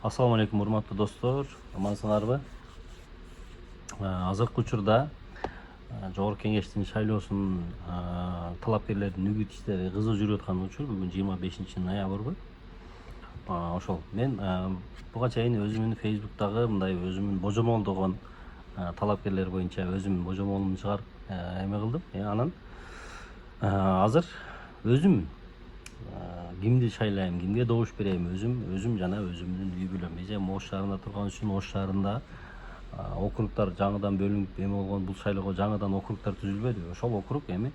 Assalamu алейкум, урматтуу достор, амансыңарбы? Азыркы учурда Жогорку Кеңештин шайлоосунун талапкерлердин үгүт иштери кызуу жүрүп аткан учур. Бүгүн 25 ноябрь. Ошол мен буга чейин өзүмдүн Facebook'тагы мындай өзүмдүн божомолдогон талапкерлер боюнча өзүмдүн божомолумду чыгарып эме кылдым. Анан азыр өзүм кимди шайлайм, кимге добуш берем, өзүм жана өзүмдүн үй бүлөм. Эжем Ош шаарында турган үчүн Ош шаарында округтар жаңыдан бөлүнүп эме болгон, бул шайлоого жаңыдан округтар түзүлбөдү. Ошол округ эми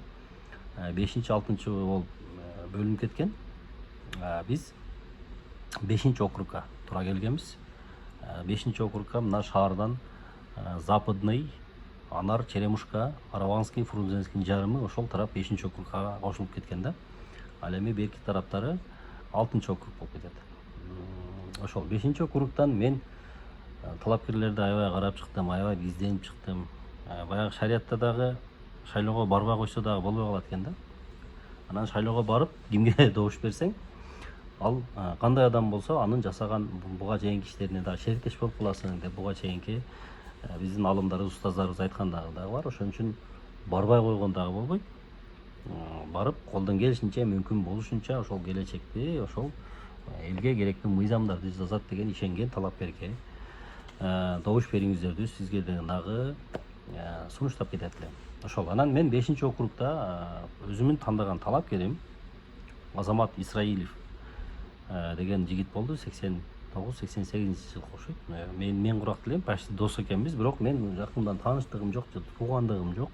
5-6 болуп бөлүнүп кеткен. Биз 5-округга туура келгенбиз. 5-округга мына шаардан Западный, Анар, Черемушка, Араванский, Фрунзенский жарымы ошол тарап 5-округга кошулуп кеткен да. Ал эми берки тараптары 6-округ болуп кетет. Ошол 5-округтан мен талапкерлерди аябай карап чыктым, аябай изденип чыктым. Баягы шариятта дагы шайлоого барбай койсо дагы болбой калат экен да. Анан шайлоого барып, кимге добуш берсең, ал кандай адам болсо, анын жасаган буга чейинки иштерине дагы шериктеш болуп каласың деп буга чейинки биздин алымдарыбыз, устаздарыбыз айткан дагы бар. Ошон үчүн барбай койгон дагы болбойт. Барып, колдон келишинче, мүмкүн болушунча ошол келечекти, ошол элге керектүү мыйзамдарды жасат деген ишенген талапкерге добуш бериңиздерди сизге дагы сунуштап кетет элем. Ошол анан мен 5-округда өзүмдүн тандаган талапкерим Азамат Исраилов деген жигит болду. 89-88 жыл окшойт. Мен курак элем, почти дос экенбиз, бирок мен жакындан тааныштыгым жок, туугандыгым жок.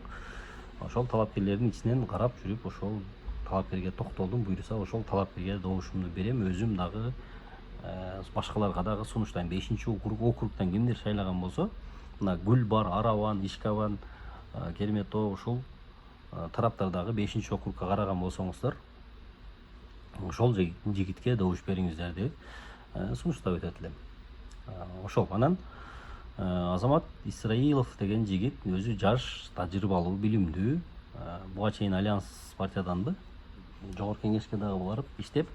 Ошол талапкерлердин ичинен карап жүрүп, ошол талапкерге токтолдум. Буюрса ошол талапкерге добушумду берем. Өзүм дагы башкаларга дагы сунуштайм. 5-округтан кимдир шайлаган болсо, мына Гүл бар, Араван, Ишкабан, Керметоо ушул тараптардагы 5-округга караган болсоңуздар, ошол жигитке добуш бериңиздер деп сунуштап өтөт элем. Ошол анан Азамат Исраилов деген жигит өзү жаш, тажрыйбалуу, билимдүү. Буга чейин Альянс партияданбы, Жогорку Кеңешке дагы барып иштеп,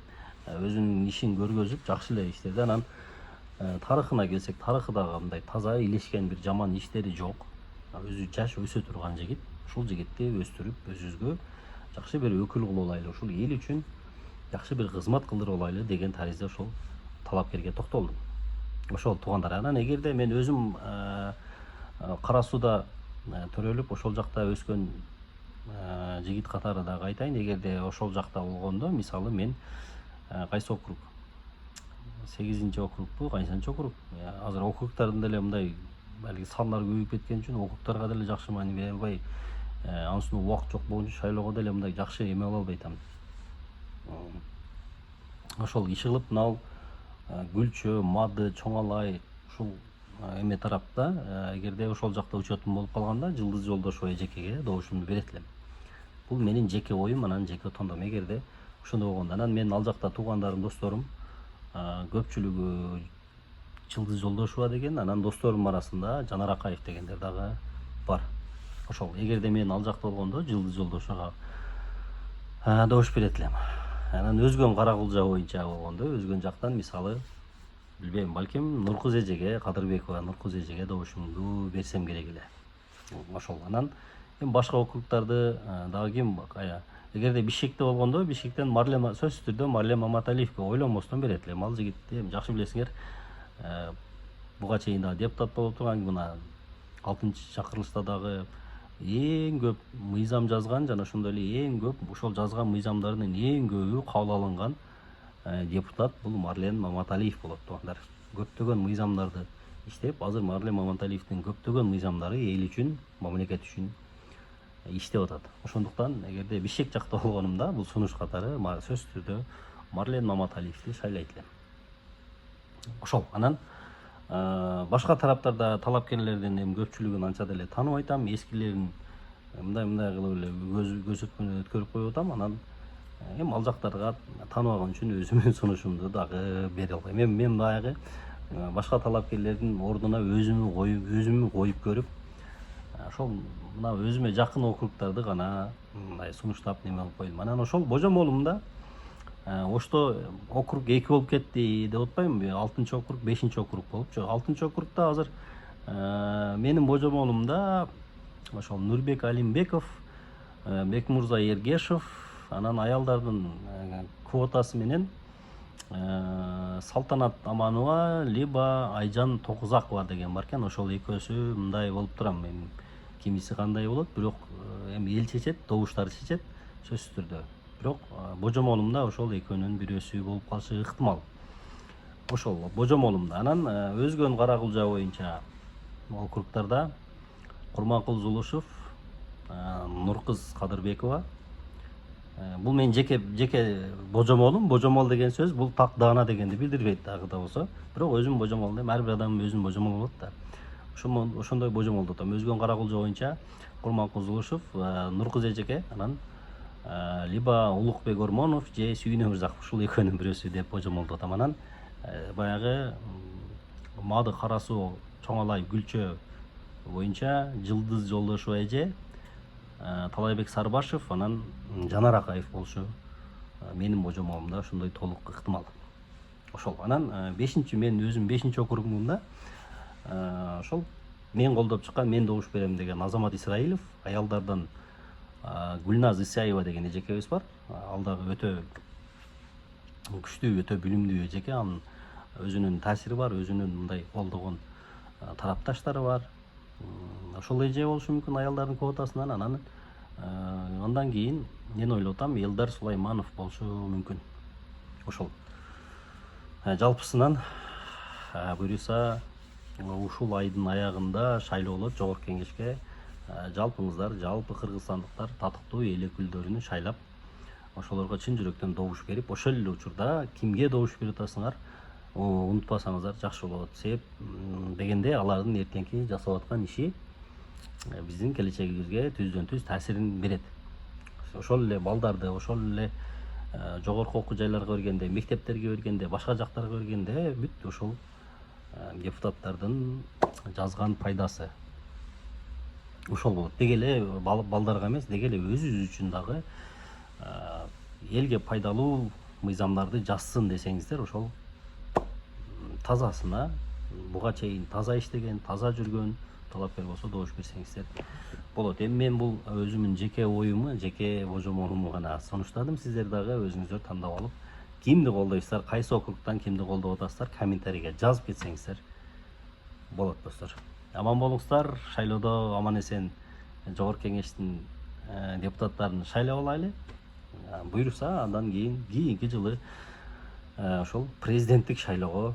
өзүнүн ишин көргөзүп, жакшы эле иштеди. Анан тарыхына келсек, тарыхы дагы мындай таза, илешкен бир жаман иштери жок. Өзү жаш өсө турган жигит. Ушул жигитти өстүрүп, өзүбүзгө жакшы бир өкүл кылып алайлы, ушул эл үчүн жакшы бир кызмат кылдырып алайлы деген таризде ошол талапкерге токтолдум. Ошол туугандар, анан эгерде мен өзүм Кара Сууда төрөлүп, ошол жакта өскөн жигит катары дагы айтайын. Эгерде ошол жакта болгондо, мисалы мен кайсы округ? 8-округбу, кайсынчы округ? Азыр округтардын деле мындай балки сандар көбөйүп кеткен үчүн округтарга деле жакшы маани бере албай, анысына убакыт жок болчу шайлоого деле мындай жакшы эме кыла албайтам. Ошол иши кылып мына Гүлчө, Мады, Чоңалай ушул эме тарапта, эгерде ошол жакта учетум болуп калганда, Жылдыз Жолдошева эжекеге добушумду берет элем. Бул менин жеке оюм, анан жеке тондом. Эгерде ошондой болгондо, анан менин ал жакта туугандарым, досторум көпчүлүгү Жылдыз Жолдошева деген, анан досторум арасында Жанар Акаев дегендер дагы бар. Ошол эгерде мен ал жакта болгондо Жылдыз Жолдошевага добуш берет элем. Анан өзгөн Каракулжа боюнча болгондо, өзгөн жактан мисалы билбейм, балким Нуркыз эжеге, Кадырбекова Нуркыз эжеге добушумду берсем керек эле. Ошол анан эми башка округтарды дагы ким эгерде Бишкекте болгондо, Бишкектен сөзсүз түрдө Марлен Маматалиевге ойлонбостон берет элем. Ал жигитти жакшы билесиңер, буга чейин дагы депутат болуп турган, мына 6-чакырылышта дагы эң көп мыйзам жазган жана ошондой эле эң көп ошол жазган мыйзамдардын эң көбү кабыл алынган депутат бул Марлен Маматалиев болот, туугандар. Көптөгөн мыйзамдарды иштеп, азыр Марлен Маматалиевдин көптөгөн мыйзамдары эл үчүн, мамлекет үчүн иштеп атат. Ошондуктан эгерде Бишкек жакта болгонумда, бул сунуш катары сөзсүз түрдө Марлен Маматалиевди шайлайт элем. Ошол анан башка тараптарда талапкерлердин эми көпчүлүгүн анча деле тааныбай атам, эскилерин мындай кылып эле көзөтмөн өткөрүп коюп атам. Анан эми ал жактарга тааныбаган үчүн өзүмдүн сунушумду дагы бере албайм. Эми мен баягы башка талапкерлердин ордуна өзүмү коюп көрүп, ошол мына өзүмө жакын округтарды гана мындай сунуштап неме кылып койдум. Анан ошол божомолумда Ошто округ 2 болуп кетти деп атпаймынбы? 6-округ, 5-округ болуп. Жок, 6-округда азыр менин божомолумда ошол Нурбек Алимбеков, Бекмурза Ергешев, анан аялдардын квотасы менен Салтанат Аманова либо Айжан Токузакова деген бар экен. Ошол экөөсү мындай болуп турам. Эми кимиси кандай болот, бирок эми эл чечет, добуштар чечет сөзсүз түрдө. Бирок божомолумда ошол экөөнүн бирөөсү болуп калышы ыктымал. Ошол божомолумда. Анан өзгөн Каракулжа боюнча округдарда Курманкул Зулушев, Нуркыз Кадырбекова. Бул менин жеке божомолум. Божомол деген сөз бул так даана дегенди билдирбейт дагы да болсо. Бирок өзүм божомол дейм. Ар бир адамдын өзүнүн божомолу болот да. Ошондой божомолду атам. Өзгөн Каракулжа боюнча Курманкул Зулушев, Нуркыз эжеке, анан либо Улукбек Ормонов же Сүйүнө Мырзаков, ушул экөөнүн бирөөсү деп божомолду атам. Анан баягы Мады Карасуу Чоңалай Гүлчө боюнча Жылдыз Жолдошова эже, Талайбек Сарбашев, анан Жанар Акаев болушу менин божомолумда ошондой толук ыктымал. Ошол. Анан мен өзүм 5-округумда ошол мен колдоп чыккан, мен добуш берем деген Азамат Исраилов, аялдардан Гүлназ Исаева деген эжекебиз бар. Ал дагы өтө күчтүү, өтө билимдүү эжеке. Анын өзүнүн таасири бар, өзүнүн мындай колдогон тарапташтары бар. Ошол эже болушу мүмкүн аялдардын квотасынан. Андан кийин мен ойлоп атам, Элдар Сулайманов болушу мүмкүн. Ошол. Жалпысынан буюрса ушул айдын аягында шайлоо болот Жогорку Кеңешке. Жалпыңыздар, жалпы кыргызстандыктар татыктуу эл өкүлдөрүнү шайлап, ошолорго чын жүрөктөн добуш берип, ошол эле учурда кимге добуш берип атасыңар унутпасаңыздар жакшы болот. Себеп дегенде алардын эртеңки жасап аткан иши биздин келечегибизге түздөн-түз таасирин берет. Ошол эле балдарды, ошол эле жогорку окуу жайларга бергенде, мектептерге бергенде, башка жактарга бергенде бүт ошол депутаттардын жазган пайдасы ошол болот. Деги эле балдарга эмес, деги эле өзүбүз үчүн дагы элге пайдалуу мыйзамдарды жазсын десеңиздер, ошол тазасына буга чейин таза иштеген, таза жүргөн талапкер болсо добуш берсеңиздер болот. Эми мен бул өзүмдүн жеке оюму, жеке божомолуму гана сунуштадым. Сиздер дагы өзүңүздөр тандап алып, кимди колдойсуздар, кайсы округтан кимди колдоп атасыздар, комментарийге жазып кетсеңиздер болот достор. Аман болуңуздар. Шайлоодо аман эсен Жогорку Кеңештин депутаттарын шайлап алайлы. Буюрса, андан кийинки жылы ошол президенттик шайлоого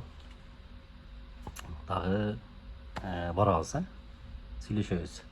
дагы барабыз. Сүйлөшөбүз.